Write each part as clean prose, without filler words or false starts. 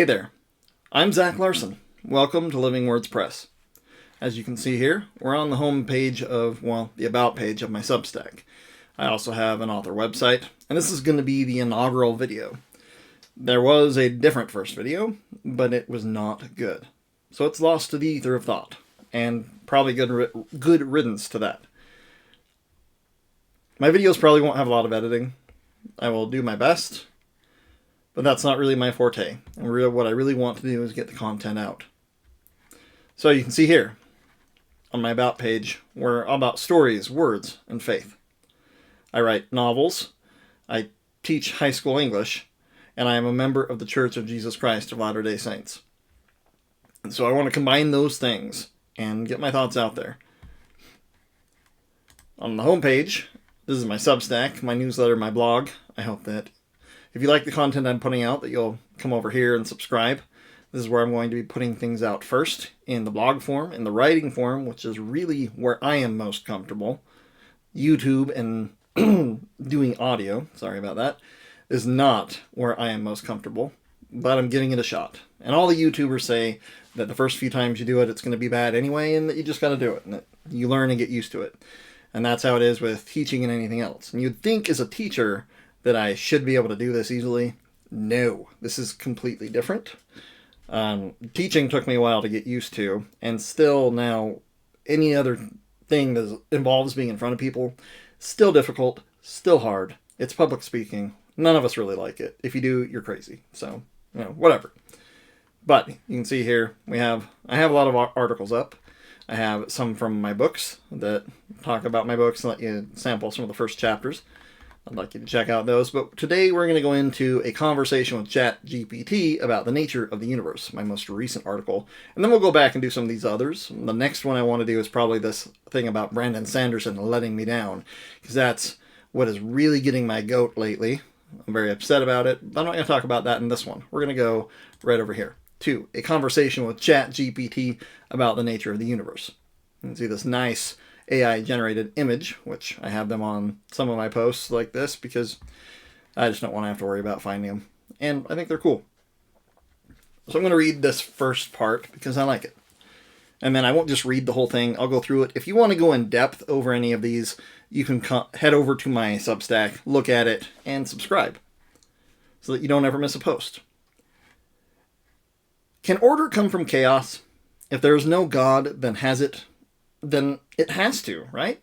Hey there, I'm Zach Larson. Welcome to Living Words Press. As you can see here, we're on the home page of, the About page of my Substack. I also have an author website, and this is going to be the inaugural video. There was a different first video, but it was not good. So it's lost to the ether of thought, and probably good riddance to that. My videos probably won't have a lot of editing. I will do my best, but that's not really my forte. And what I really want to do is get the content out. So you can see here, on my About page, we're all about stories, words, and faith. I write novels, I teach high school English, and I am a member of the Church of Jesus Christ of Latter-day Saints. And so I want to combine those things and get my thoughts out there. On the home page, this is my Substack, my newsletter, my blog. I hope that if you like the content I'm putting out, that you'll come over here and subscribe. This is where I'm going to be putting things out first, in the blog form, in the writing form, which is really where I am most comfortable. YouTube and doing audio, sorry about that, is not where I am most comfortable, but I'm giving it a shot. And all the YouTubers say that the first few times you do it, it's going to be bad anyway, and that you just got to do it, and that you learn and get used to it. And that's how it is with teaching and anything else. And you'd think as a teacher that I should be able to do this easily. No, this is completely different. Teaching took me a while to get used to, and still now any other thing that involves being in front of people, still difficult, still hard. It's public speaking. None of us really like it. If you do, you're crazy. So, whatever. But you can see here, I have a lot of articles up. I have some from my books that talk about my books and let you sample some of the first chapters. I'd like you to check out those. But today we're going to go into a conversation with ChatGPT about the nature of the universe, my most recent article. And then we'll go back and do some of these others. The next one I want to do is probably this thing about Brandon Sanderson letting me down, because that's what is really getting my goat lately. I'm very upset about it, but I'm not going to talk about that in this one. We're going to go right over here to a conversation with ChatGPT about the nature of the universe. You can see this nice AI-generated image, which I have them on some of my posts like this because I just don't want to have to worry about finding them. And I think they're cool. So I'm going to read this first part because I like it. And then I won't just read the whole thing. I'll go through it. If you want to go in depth over any of these, you can head over to my Substack, look at it, and subscribe so that you don't ever miss a post. Can order come from chaos? If there is no God, then it has to, right?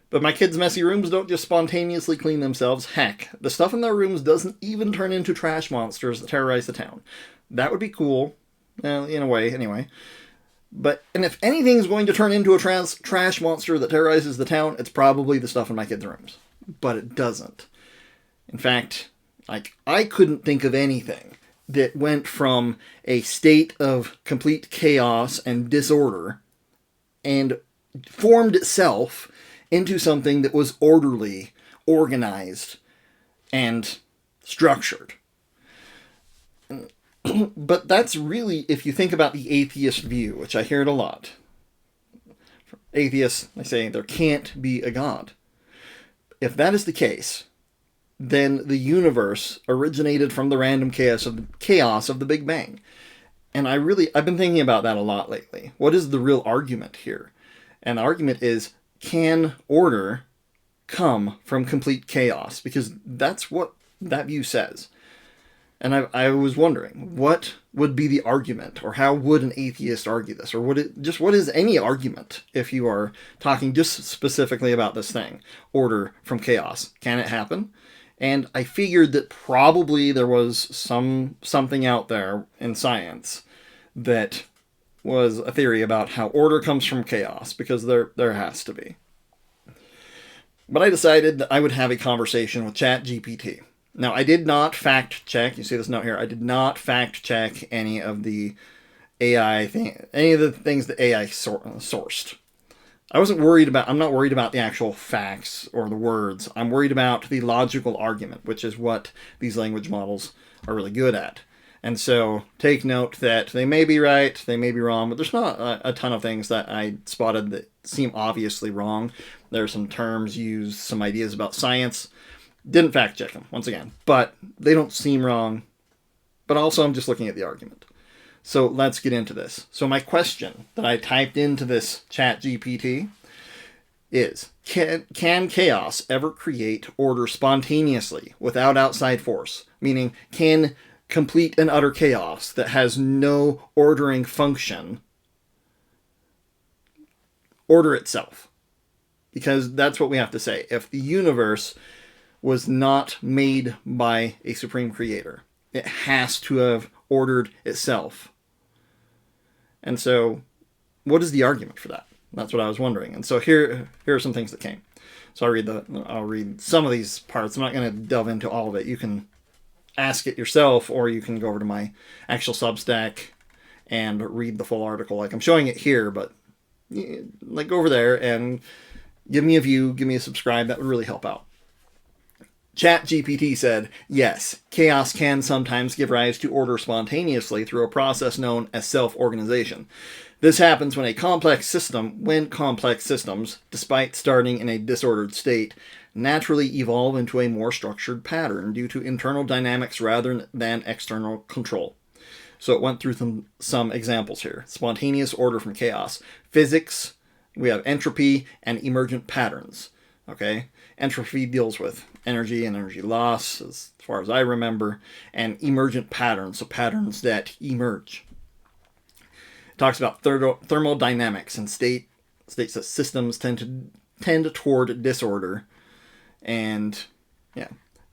But my kids' messy rooms don't just spontaneously clean themselves. Heck, the stuff in their rooms doesn't even turn into trash monsters that terrorize the town. That would be cool, in a way, anyway. And if anything's going to turn into a trash monster that terrorizes the town, it's probably the stuff in my kids' rooms. But it doesn't. In fact, I couldn't think of anything that went from a state of complete chaos and disorder and formed itself into something that was orderly, organized, and structured. But that's really, if you think about the atheist view, which I hear it a lot. Atheists, they say there can't be a God. If that is the case, then the universe originated from the random chaos of the Big Bang. And I've been thinking about that a lot lately. What is the real argument here? And the argument is, can order come from complete chaos? Because that's what that view says. And I was wondering, what would be the argument? Or how would an atheist argue this? Or what is any argument if you are talking just specifically about this thing? Order from chaos. Can it happen? And I figured that probably there was something out there in science that was a theory about how order comes from chaos, because there has to be. But I decided that I would have a conversation with ChatGPT. Now, I did not fact check, you see this note here, I did not fact check any of the any of the things that AI sourced. I'm not worried about the actual facts or the words. I'm worried about the logical argument, which is what these language models are really good at. And so take note that they may be right, they may be wrong, but there's not a ton of things that I spotted that seem obviously wrong. There are some terms used, some ideas about science. Didn't fact check them, once again, but they don't seem wrong. but also I'm just looking at the argument. So let's get into this. So my question that I typed into this ChatGPT is, can chaos ever create order spontaneously without outside force? Meaning, can complete and utter chaos that has no ordering function order itself? Because that's what we have to say. If the universe was not made by a supreme creator, it has to have ordered itself. And so, what is the argument for that? That's what I was wondering. And so here are some things that came. So I'll read some of these parts. I'm not going to delve into all of it. You can ask it yourself, or you can go over to my actual Substack and read the full article. Like I'm showing it here, but like go over there and give me a view, give me a subscribe. That would really help out. ChatGPT said, yes, chaos can sometimes give rise to order spontaneously through a process known as self-organization. This happens when complex systems, despite starting in a disordered state, naturally evolve into a more structured pattern due to internal dynamics rather than external control. So it went through some examples here. Spontaneous order from chaos. Physics, we have entropy and emergent patterns. Okay? Entropy deals with energy and energy loss, as far as I remember, and emergent patterns, so patterns that emerge. It talks about thermodynamics and states that systems tend toward disorder. And yeah,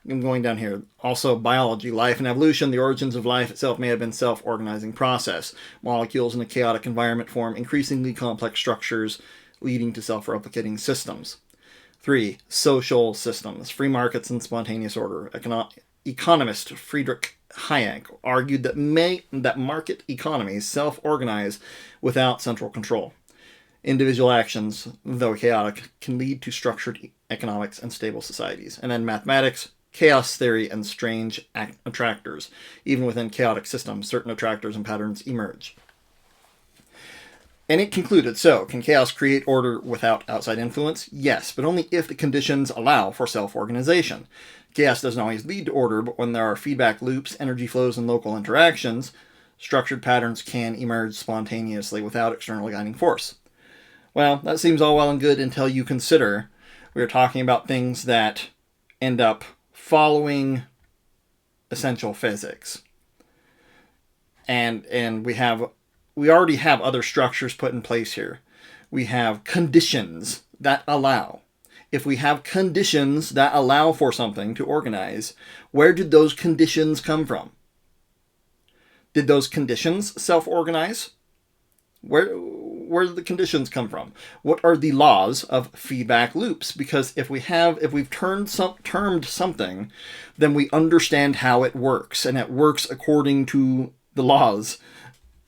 I'm going down here. Also, biology, life and evolution. The origins of life itself may have been self-organizing process. Molecules in a chaotic environment form increasingly complex structures, leading to self-replicating systems. 3. Social systems, free markets and spontaneous order. Economist Friedrich Hayek argued that market economies self-organize without central control. Individual actions, though chaotic, can lead to structured economics and stable societies. And then mathematics, chaos theory, and strange attractors. Even within chaotic systems, certain attractors and patterns emerge. And it concluded, so, can chaos create order without outside influence? Yes, but only if the conditions allow for self-organization. Chaos doesn't always lead to order, but when there are feedback loops, energy flows, and local interactions, structured patterns can emerge spontaneously without external guiding force. Well, that seems all well and good until you consider we're talking about things that end up following essential physics. And we already have other structures put in place here. We have conditions that allow. If we have conditions that allow for something to organize, where did those conditions come from? Did those conditions self-organize? Where did the conditions come from? What are the laws of feedback loops? Because if we've termed something, then we understand how it works, and it works according to the laws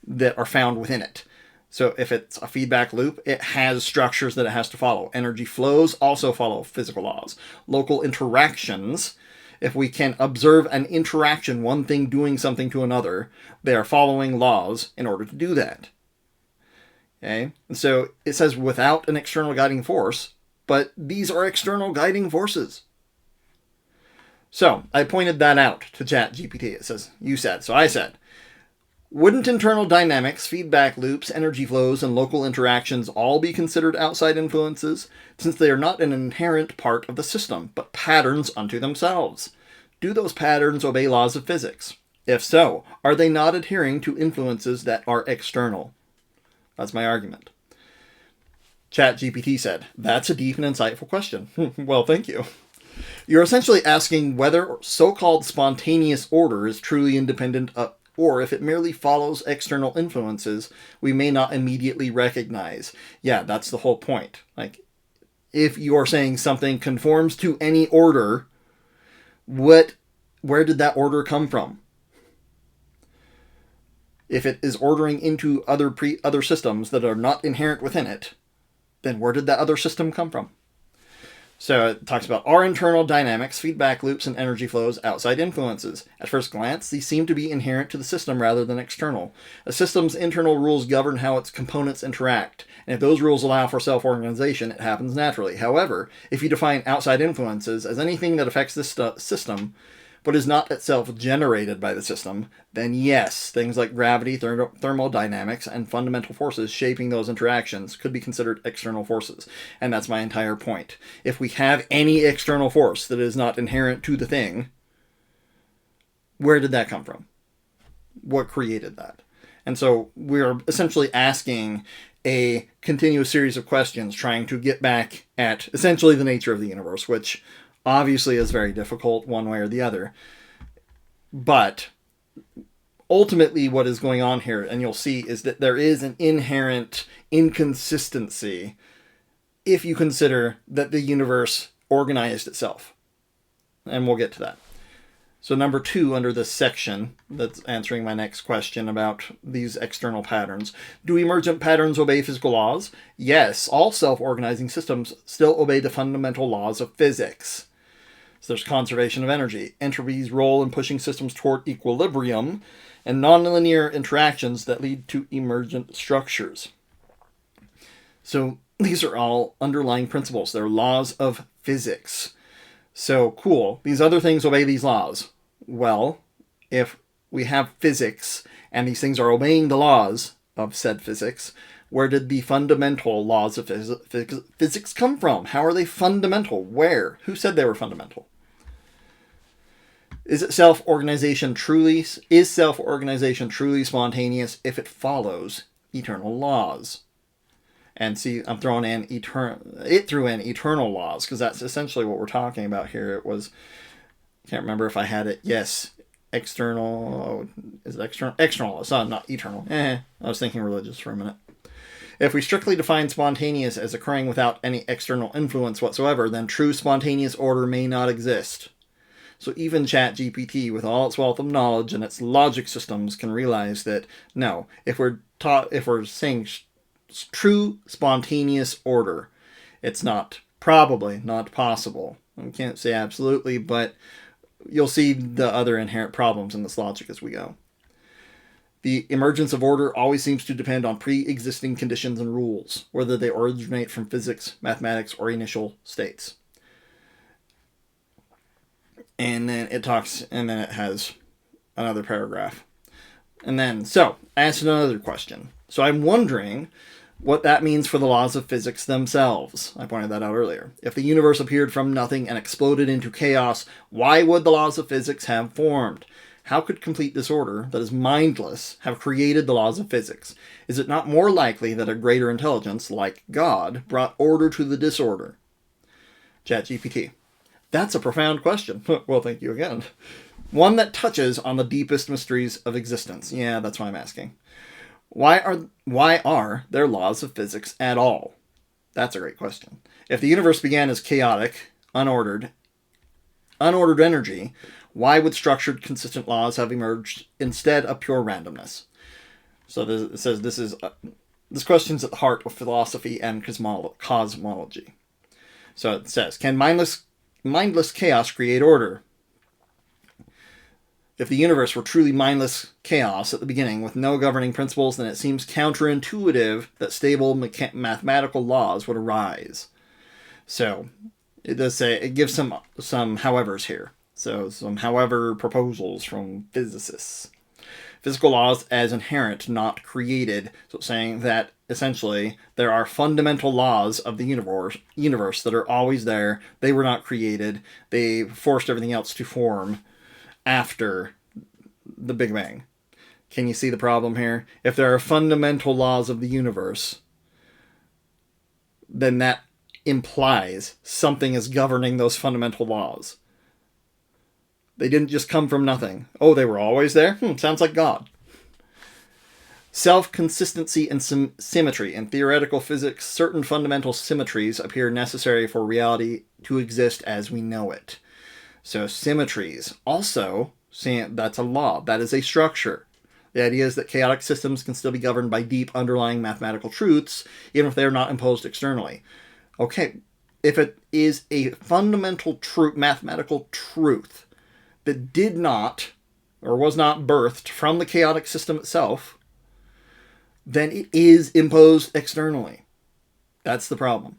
that are found within it. So if it's a feedback loop, it has structures that it has to follow. Energy flows also follow physical laws. Local interactions, if we can observe an interaction, one thing doing something to another, they are following laws in order to do that. Okay? And so it says without an external guiding force, but these are external guiding forces. So I pointed that out to ChatGPT. It says, you said. So I said, wouldn't internal dynamics, feedback loops, energy flows, and local interactions all be considered outside influences, since they are not an inherent part of the system, but patterns unto themselves? Do those patterns obey laws of physics? If so, are they not adhering to influences that are external? That's my argument. ChatGPT said, that's a deep and insightful question. Well, thank you. You're essentially asking whether so-called spontaneous order is truly independent of, or if it merely follows external influences we may not immediately recognize. Yeah, that's the whole point. Like, if you're saying something conforms to any order, where did that order come from? If it is ordering into other systems that are not inherent within it, then where did that other system come from? So it talks about our internal dynamics, feedback loops, and energy flows outside influences. At first glance, these seem to be inherent to the system rather than external. A system's internal rules govern how its components interact, and if those rules allow for self-organization, it happens naturally. However, if you define outside influences as anything that affects this system, but is not itself generated by the system, then yes, things like gravity, thermodynamics, and fundamental forces shaping those interactions could be considered external forces. And that's my entire point. If we have any external force that is not inherent to the thing, where did that come from? What created that? And so we're essentially asking a continuous series of questions trying to get back at essentially the nature of the universe, which obviously is very difficult one way or the other. But ultimately what is going on here, and you'll see, is that there is an inherent inconsistency if you consider that the universe organized itself. And we'll get to that. So number 2 under this section, that's answering my next question about these external patterns. Do emergent patterns obey physical laws? Yes, all self-organizing systems still obey the fundamental laws of physics. So there's conservation of energy, entropy's role in pushing systems toward equilibrium, and nonlinear interactions that lead to emergent structures. So these are all underlying principles. They're laws of physics. So cool. These other things obey these laws. Well, if we have physics and these things are obeying the laws of said physics, where did the fundamental laws of physics come from? How are they fundamental? Where? Who said they were fundamental? Is self-organization truly spontaneous if it follows eternal laws? And see, I'm throwing in eternal laws, because that's essentially what we're talking about here. It was, can't remember if I had it. Yes, external. Is it external? External. It's not eternal. I was thinking religious for a minute. If we strictly define spontaneous as occurring without any external influence whatsoever, then true spontaneous order may not exist. So even ChatGPT, with all its wealth of knowledge and its logic systems, can realize that no, if we're saying true spontaneous order, it's probably not possible. I can't say absolutely, but you'll see the other inherent problems in this logic as we go. The emergence of order always seems to depend on pre-existing conditions and rules, whether they originate from physics, mathematics, or initial states. And then it has another paragraph. And then, so, I asked another question. So I'm wondering what that means for the laws of physics themselves. I pointed that out earlier. If the universe appeared from nothing and exploded into chaos, why would the laws of physics have formed? How could complete disorder, that is mindless, have created the laws of physics? Is it not more likely that a greater intelligence, like God, brought order to the disorder? ChatGPT. That's a profound question. Well, thank you again. One that touches on the deepest mysteries of existence. Yeah, that's why I'm asking. Why are there laws of physics at all? That's a great question. If the universe began as chaotic, unordered energy, why would structured, consistent laws have emerged instead of pure randomness? So it says this question's at the heart of philosophy and cosmology. So it says, can mindless chaos create order? If the universe were truly mindless chaos at the beginning with no governing principles, then it seems counterintuitive that stable mathematical laws would arise. So it does say, it gives some howevers here. So some however proposals from physicists. Physical laws as inherent, not created. So saying that essentially there are fundamental laws of the universe that are always there. They were not created. They forced everything else to form after the Big Bang. Can you see the problem here? If there are fundamental laws of the universe, then that implies something is governing those fundamental laws. They didn't just come from nothing. Oh, they were always there? Sounds like God. Self-consistency and symmetry. In theoretical physics, certain fundamental symmetries appear necessary for reality to exist as we know it. So symmetries. Also, that's a law. That is a structure. The idea is that chaotic systems can still be governed by deep underlying mathematical truths, even if they are not imposed externally. Okay, if it is a fundamental mathematical truth that did not, or was not birthed from the chaotic system itself, then it is imposed externally. That's the problem.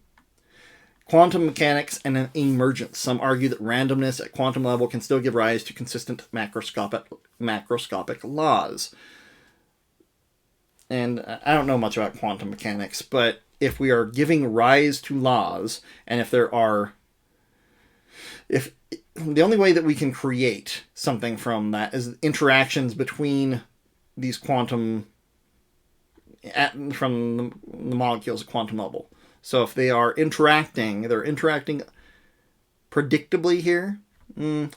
Quantum mechanics and an emergence. Some argue that randomness at quantum level can still give rise to consistent macroscopic laws. And I don't know much about quantum mechanics, but if we are giving rise to laws, and if the only way that we can create something from that is interactions between these from the molecules at quantum level. So if they're interacting predictably here,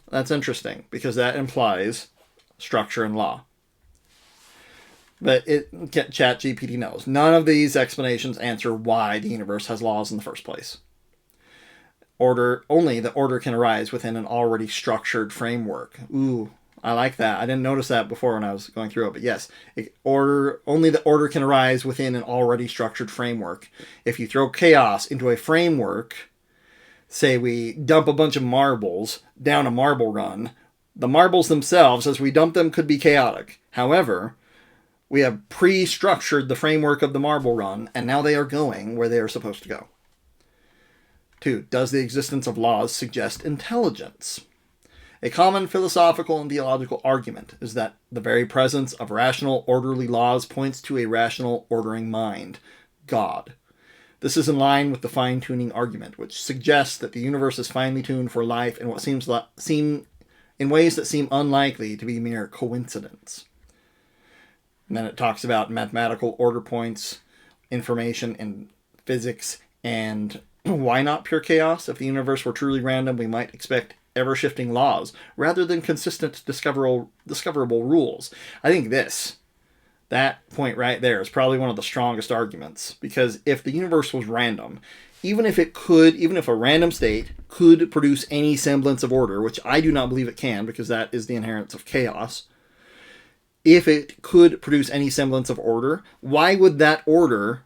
that's interesting, because that implies structure and law. But ChatGPT knows. None of these explanations answer why the universe has laws in the first place. Only the order can arise within an already structured framework. Ooh, I like that. I didn't notice that before when I was going through it, but yes, only the order can arise within an already structured framework. If you throw chaos into a framework, say we dump a bunch of marbles down a marble run, the marbles themselves, as we dump them, could be chaotic. However, we have pre-structured the framework of the marble run, and now they are going where they are supposed to go. 2. Does the existence of laws suggest intelligence? A common philosophical and theological argument is that the very presence of rational, orderly laws points to a rational, ordering mind, God. This is in line with the fine-tuning argument, which suggests that the universe is finely tuned for life in what seem in ways that seem unlikely to be mere coincidence. And then it talks about mathematical order points, information in physics, and why not pure chaos? If the universe were truly random, we might expect ever-shifting laws rather than consistent discoverable rules. I think that point right there is probably one of the strongest arguments, because if the universe was random, even if a random state could produce any semblance of order, which I do not believe it can, because that is the inherence of chaos, if it could produce any semblance of order, why would that order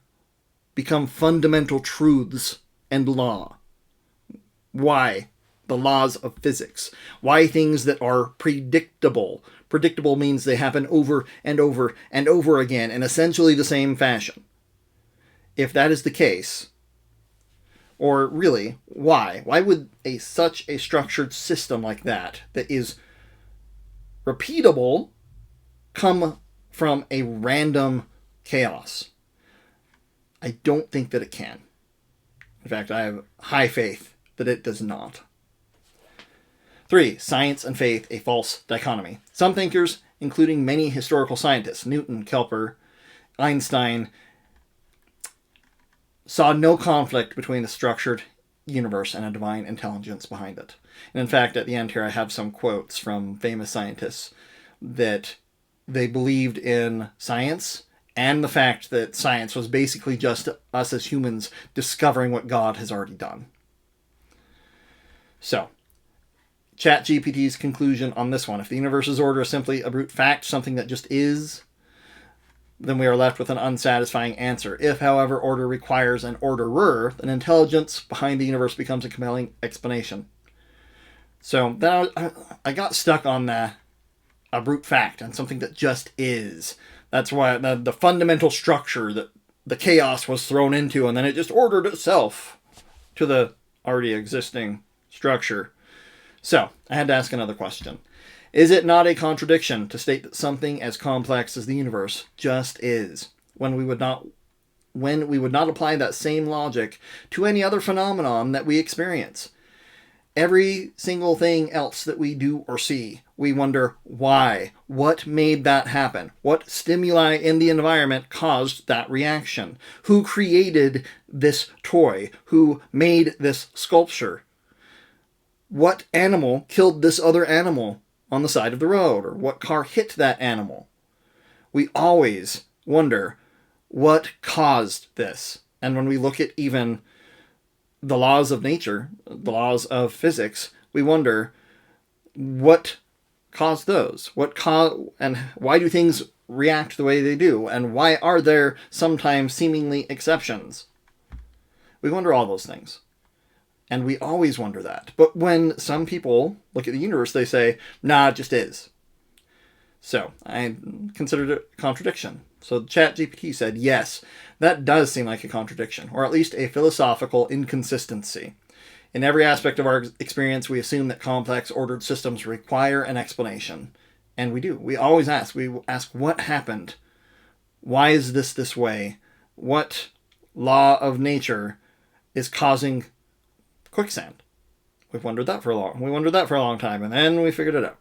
become fundamental truths and law? Why? The laws of physics. Why things that are predictable? Predictable means they happen over and over and over again in essentially the same fashion. If that is the case, or really, why? Why would such a structured system like that is repeatable come from a random chaos? I don't think that it can. In fact, I have high faith that it does not. 3. Science and faith, a false dichotomy. Some thinkers, including many historical scientists, Newton, Kepler, Einstein, saw no conflict between the structured universe and a divine intelligence behind it. And in fact, at the end here, I have some quotes from famous scientists that they believed in science and the fact that science was basically just us as humans discovering what God has already done. So, ChatGPT's conclusion on this one: if the universe's order is simply a brute fact, something that just is, then we are left with an unsatisfying answer. If, however, order requires an orderer, then intelligence behind the universe becomes a compelling explanation. So then I got stuck on a brute fact and something that just is. That's why the fundamental structure that the chaos was thrown into, and then it just ordered itself to the already existing structure. So, I had to ask another question. Is it not a contradiction to state that something as complex as the universe just is, when we would not apply that same logic to any other phenomenon that we experience? Every single thing else that we do or see, we wonder why. What made that happen? What stimuli in the environment caused that reaction? Who created this toy? Who made this sculpture? What animal killed this other animal on the side of the road? Or what car hit that animal? We always wonder what caused this. And when we look at even the laws of nature, the laws of physics, we wonder what caused those? And why do things react the way they do? And why are there sometimes seemingly exceptions? We wonder all those things. And we always wonder that. But when some people look at the universe, they say, nah, it just is. So I considered it a contradiction. So ChatGPT said, yes, that does seem like a contradiction, or at least a philosophical inconsistency. In every aspect of our experience, we assume that complex, ordered systems require an explanation. And we do. We always ask. We ask, what happened? Why is this way? What law of nature is causing quicksand? We wondered that for a long time, and then we figured it out.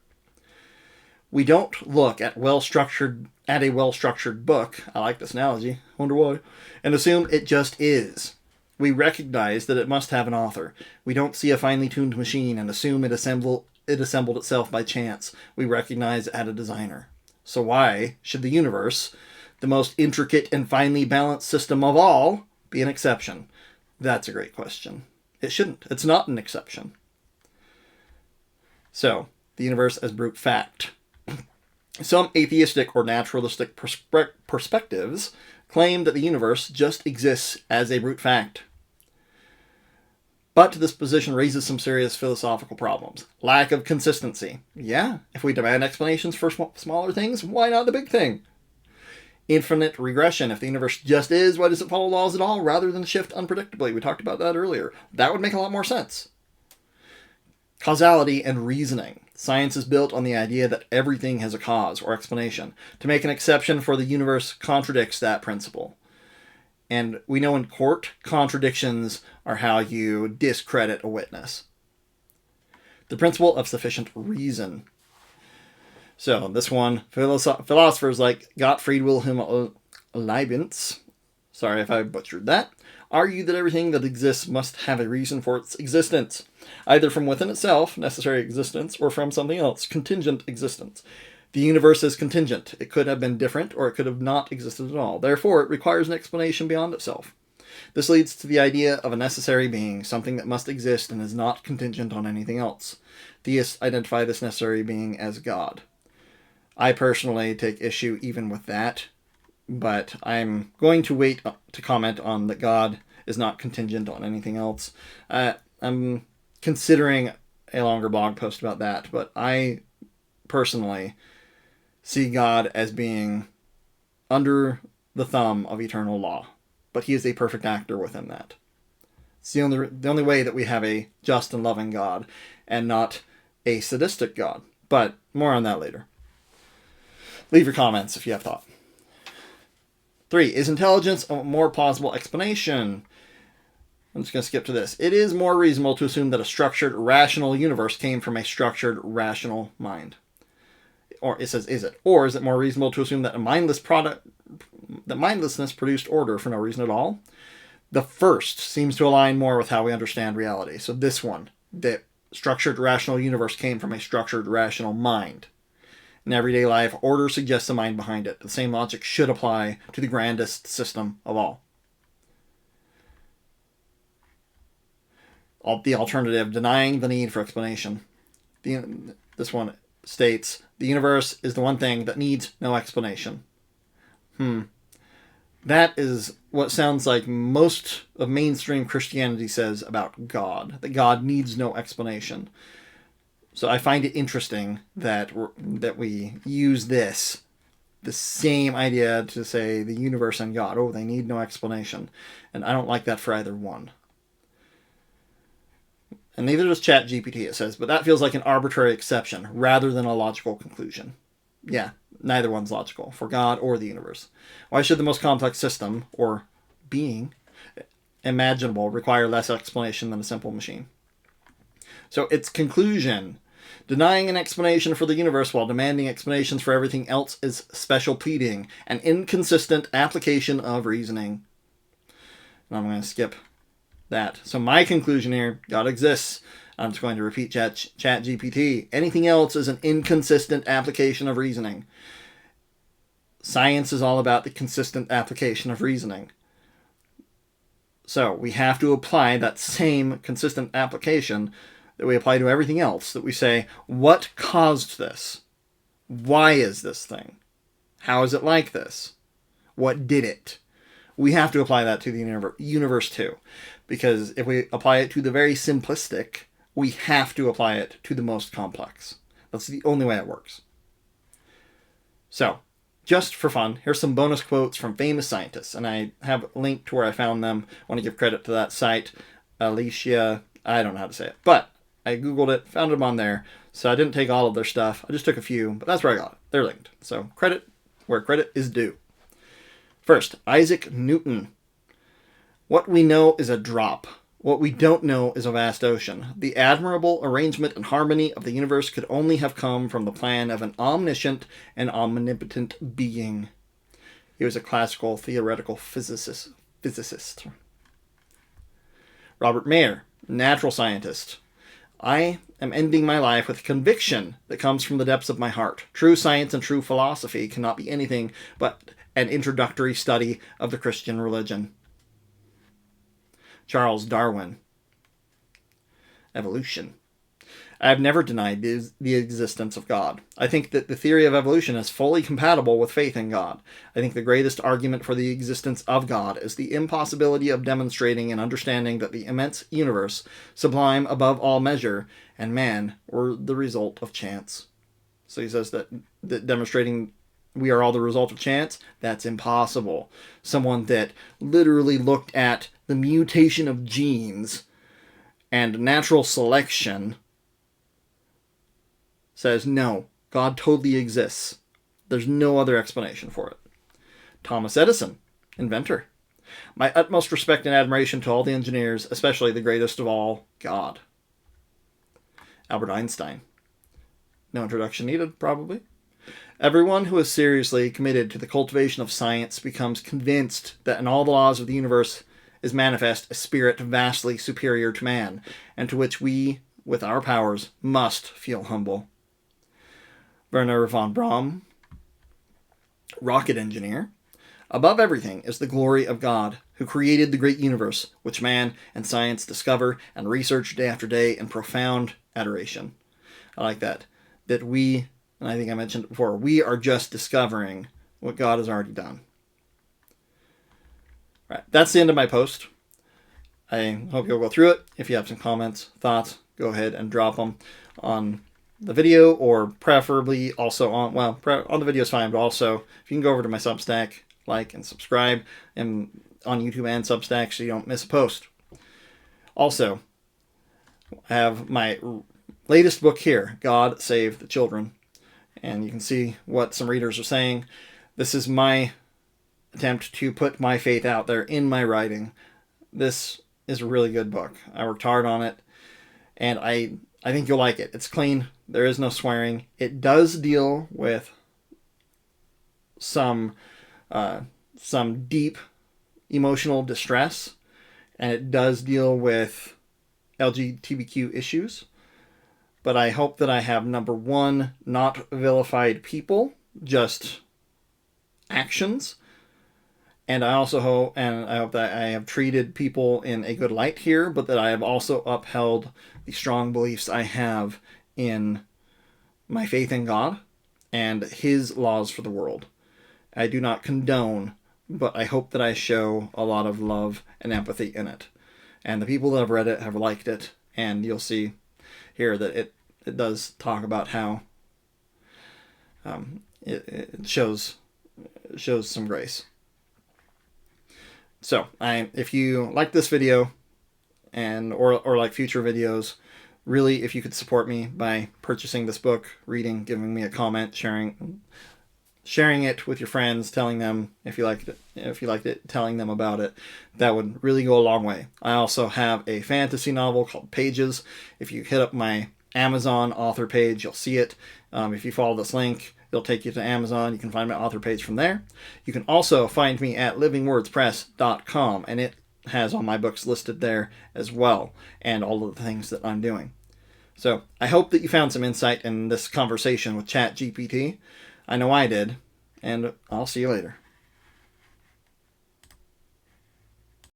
We don't look at a well-structured book, I like this analogy, wonder why, and assume it just is. We recognize that it must have an author. We don't see a finely tuned machine and assume it assembled itself by chance. We recognize it had a designer. So why should the universe, the most intricate and finely balanced system of all, be an exception? That's a great question. It shouldn't. It's not an exception. So, the universe as brute fact. Some atheistic or naturalistic perspectives claim that the universe just exists as a brute fact. But this position raises some serious philosophical problems. Lack of consistency. Yeah, if we demand explanations for smaller things, why not the big thing? Infinite regression. If the universe just is, why does it follow laws at all rather than shift unpredictably? We talked about that earlier. That would make a lot more sense. Causality and reasoning. Science is built on the idea that everything has a cause or explanation. To make an exception for the universe contradicts that principle. And we know in court, contradictions are how you discredit a witness. The principle of sufficient reason. So this one, philosophers like Gottfried Wilhelm Leibniz, sorry if I butchered that, argue that everything that exists must have a reason for its existence, either from within itself, necessary existence, or from something else, contingent existence. The universe is contingent. It could have been different, or it could have not existed at all. Therefore, it requires an explanation beyond itself. This leads to the idea of a necessary being, something that must exist and is not contingent on anything else. Theists identify this necessary being as God. I personally take issue even with that, but I'm going to wait to comment on that God is not contingent on anything else. I'm considering a longer blog post about that, but I personally see God as being under the thumb of eternal law, but he is a perfect actor within that. It's the only way that we have a just and loving God and not a sadistic God, but more on that later. Leave your comments if you have thought. 3. Is intelligence a more plausible explanation? I'm just going to skip to this. It is more reasonable to assume that a structured, rational universe came from a structured, rational mind. Or it says, is it? Or is it more reasonable to assume that mindlessness produced order for no reason at all? The first seems to align more with how we understand reality. So this one, the structured, rational universe came from a structured, rational mind. In everyday life, order suggests the mind behind it. The same logic should apply to the grandest system of all. The alternative, denying the need for explanation. This one states, the universe is the one thing that needs no explanation. That is what sounds like most of mainstream Christianity says about God, that God needs no explanation. So I find it interesting that we use the same idea to say the universe and God. Oh, they need no explanation. And I don't like that for either one. And neither does ChatGPT, it says, but that feels like an arbitrary exception rather than a logical conclusion. Yeah, neither one's logical for God or the universe. Why should the most complex system, or being, imaginable require less explanation than a simple machine? So its conclusion, denying an explanation for the universe while demanding explanations for everything else is special pleading, an inconsistent application of reasoning. And I'm going to skip that. So my conclusion here, God exists. I'm just going to repeat ChatGPT. Anything else is an inconsistent application of reasoning. Science is all about the consistent application of reasoning. So we have to apply that same consistent application that we apply to everything else, that we say, what caused this? Why is this thing? How is it like this? What did it? We have to apply that to the universe too. Because if we apply it to the very simplistic, we have to apply it to the most complex. That's the only way it works. So, just for fun, here's some bonus quotes from famous scientists. And I have a link to where I found them. I want to give credit to that site, Alicia I don't know how to say it, but I Googled it, found them on there. So I didn't take all of their stuff. I just took a few, but that's where I got it. They're linked. So credit where credit is due. First, Isaac Newton. What we know is a drop. What we don't know is a vast ocean. The admirable arrangement and harmony of the universe could only have come from the plan of an omniscient and omnipotent being. He was a classical theoretical physicist. Robert Mayer, natural scientist. I am ending my life with conviction that comes from the depths of my heart. True science and true philosophy cannot be anything but an introductory study of the Christian religion. Charles Darwin. Evolution. I have never denied the existence of God. I think that the theory of evolution is fully compatible with faith in God. I think the greatest argument for the existence of God is the impossibility of demonstrating and understanding that the immense universe, sublime above all measure, and man were the result of chance. So he says that demonstrating we are all the result of chance, that's impossible. Someone that literally looked at the mutation of genes and natural selection says, no, God totally exists. There's no other explanation for it. Thomas Edison, inventor. My utmost respect and admiration to all the engineers, especially the greatest of all, God. Albert Einstein. No introduction needed, probably. Everyone who is seriously committed to the cultivation of science becomes convinced that in all the laws of the universe is manifest a spirit vastly superior to man, and to which we, with our powers, must feel humble. Wernher von Braun, rocket engineer. Above everything is the glory of God, who created the great universe, which man and science discover and research day after day in profound adoration. I like that. That we, and I think I mentioned it before, we are just discovering what God has already done. All right, that's the end of my post. I hope you'll go through it. If you have some comments, thoughts, go ahead and drop them on the video, or preferably also on, well, on the video is fine, but also if you can go over to my Substack, like and subscribe, and on YouTube and Substack so you don't miss a post. Also, I have my latest book here, God Save the Children, and you can see what some readers are saying. This is my attempt to put my faith out there in my writing. This is a really good book. I worked hard on it, and I think you'll like it. It's clean. There is no swearing. It does deal with some deep emotional distress, and it does deal with LGBTQ issues. But I hope that I have, number one, not vilified people, just actions. And I also hope, that I have treated people in a good light here, but that I have also upheld the strong beliefs I have in my faith in God and His laws for the world. I do not condone, but I hope that I show a lot of love and empathy in it. And the people that have read it have liked it, and you'll see here that it does talk about how it shows some grace. So, if you like this video or like future videos, really, if you could support me by purchasing this book, reading, giving me a comment, sharing it with your friends, telling them if you liked it, telling them about it, that would really go a long way. I also have a fantasy novel called Pages. If you hit up my Amazon author page, you'll see it. If you follow this link, it'll take you to Amazon. You can find my author page from there. You can also find me at livingwordspress.com, and it has all my books listed there as well, and all of the things that I'm doing. So I hope that you found some insight in this conversation with ChatGPT. I know I did, and I'll see you later.